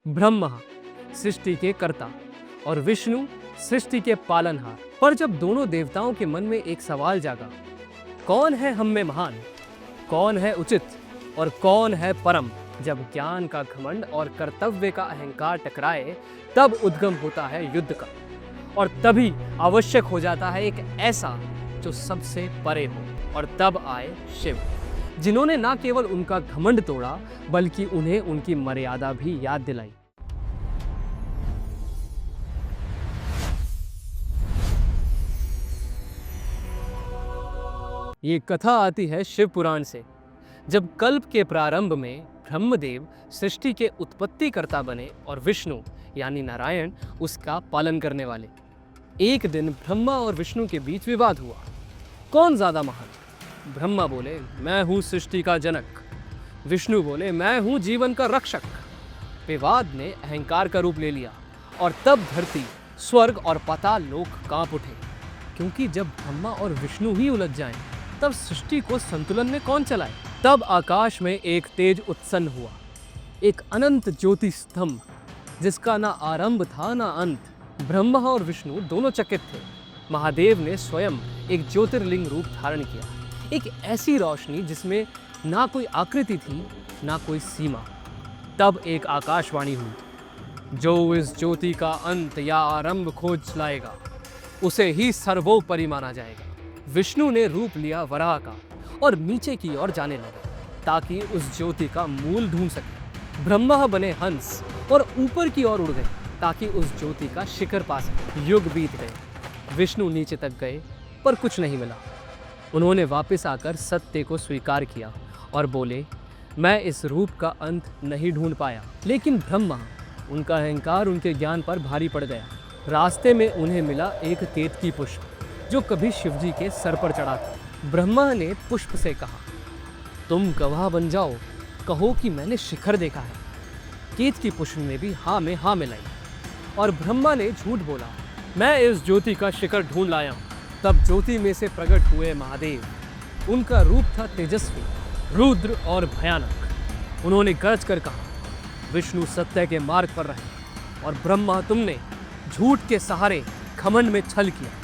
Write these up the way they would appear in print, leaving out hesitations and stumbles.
ब्रह्मा सृष्टि के कर्ता और विष्णु सृष्टि के पालनहार। पर जब दोनों देवताओं के मन में एक सवाल जागा, कौन है हम में महान, कौन है उचित और कौन है परम, जब ज्ञान का घमंड और कर्तव्य का अहंकार टकराए, तब उद्गम होता है युद्ध का। और तभी आवश्यक हो जाता है एक ऐसा जो सबसे परे हो। और तब आए शिव, जिन्होंने ना केवल उनका घमंड तोड़ा, बल्कि उन्हें उनकी मर्यादा भी याद दिलाई। ये कथा आती है शिव पुराण से। जब कल्प के प्रारंभ में ब्रह्मदेव सृष्टि के उत्पत्तिकर्ता बने और विष्णु यानी नारायण उसका पालन करने वाले। एक दिन ब्रह्मा और विष्णु के बीच विवाद हुआ, कौन ज्यादा महान। ब्रह्मा बोले, मैं हूं सृष्टि का जनक। विष्णु बोले, मैं हूं जीवन का रक्षक। विवाद ने अहंकार का रूप ले लिया और तब धरती, स्वर्ग और पाताल लोक कांप उठे। क्योंकि जब ब्रह्मा और विष्णु ही उलझ जाएं, तब सृष्टि को संतुलन में कौन चलाए। तब आकाश में एक तेज उत्सन्न हुआ, एक अनंत ज्योति स्तंभ जिसका ना आरंभ था ना अंत। ब्रह्मा और विष्णु दोनों चकित थे। महादेव ने स्वयं एक ज्योतिर्लिंग रूप धारण किया, एक ऐसी रोशनी जिसमें ना कोई आकृति थी ना कोई सीमा। तब एक आकाशवाणी हुई, जो इस ज्योति का अंत या आरंभ खोज लाएगा, उसे ही सर्वोपरि माना जाएगा। विष्णु ने रूप लिया वराह का और नीचे की ओर जाने लगे ताकि उस ज्योति का मूल ढूंढ सके। ब्रह्मा बने हंस और ऊपर की ओर उड़ गए ताकि उस ज्योति का शिखर पा सके। युग बीत गए, विष्णु नीचे तक गए पर कुछ नहीं मिला। उन्होंने वापस आकर सत्य को स्वीकार किया और बोले, मैं इस रूप का अंत नहीं ढूंढ पाया। लेकिन ब्रह्मा, उनका अहंकार उनके ज्ञान पर भारी पड़ गया। रास्ते में उन्हें मिला एक केतकी पुष्प जो कभी शिवजी के सर पर चढ़ा था। ब्रह्मा ने पुष्प से कहा, तुम गवाह बन जाओ, कहो कि मैंने शिखर देखा है। केतकी पुष्प ने भी हाँ में हाँ मिलाई और ब्रह्मा ने झूठ बोला, मैं इस ज्योति का शिखर ढूंढ लाया हूँ। तब ज्योति में से प्रकट हुए महादेव। उनका रूप था तेजस्वी, रुद्र और भयानक। उन्होंने गरज कर कहा, विष्णु सत्य के मार्ग पर रहे और ब्रह्मा तुमने झूठ के सहारे घमंड में छल किया।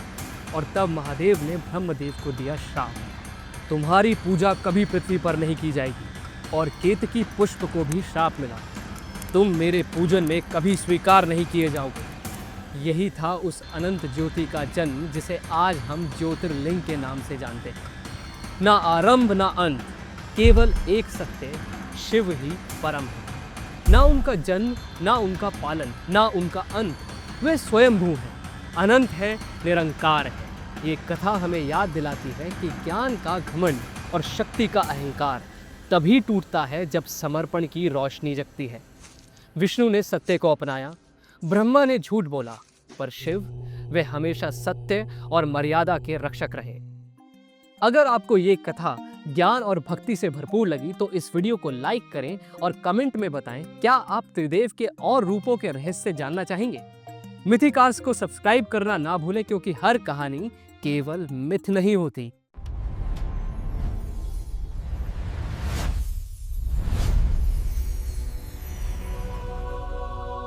और तब महादेव ने ब्रह्मदेव को दिया श्राप, तुम्हारी पूजा कभी पृथ्वी पर नहीं की जाएगी। और केतकी पुष्प को भी श्राप मिला, तुम मेरे पूजन में कभी स्वीकार नहीं किए जाओगे। यही था उस अनंत ज्योति का जन्म जिसे आज हम ज्योतिर्लिंग के नाम से जानते हैं। ना आरंभ ना अंत, केवल एक सत्य, शिव ही परम है। ना उनका जन्म, ना उनका पालन, ना उनका अंत, वे स्वयंभू हैं, अनंत है, निरंकार है। ये कथा हमें याद दिलाती है कि ज्ञान का घमंड और शक्ति का अहंकार तभी टूटता है जब समर्पण की रोशनी जगती है। विष्णु ने सत्य को अपनाया, ब्रह्मा ने झूठ बोला, पर शिव, वे हमेशा सत्य और मर्यादा के रक्षक रहे। अगर आपको ये कथा ज्ञान और भक्ति से भरपूर लगी तो इस वीडियो को लाइक करें और कमेंट में बताएं, क्या आप त्रिदेव के और रूपों के रहस्य जानना चाहेंगे। मिथिकास्ट को सब्सक्राइब करना ना भूलें, क्योंकि हर कहानी केवल मिथ नहीं होती।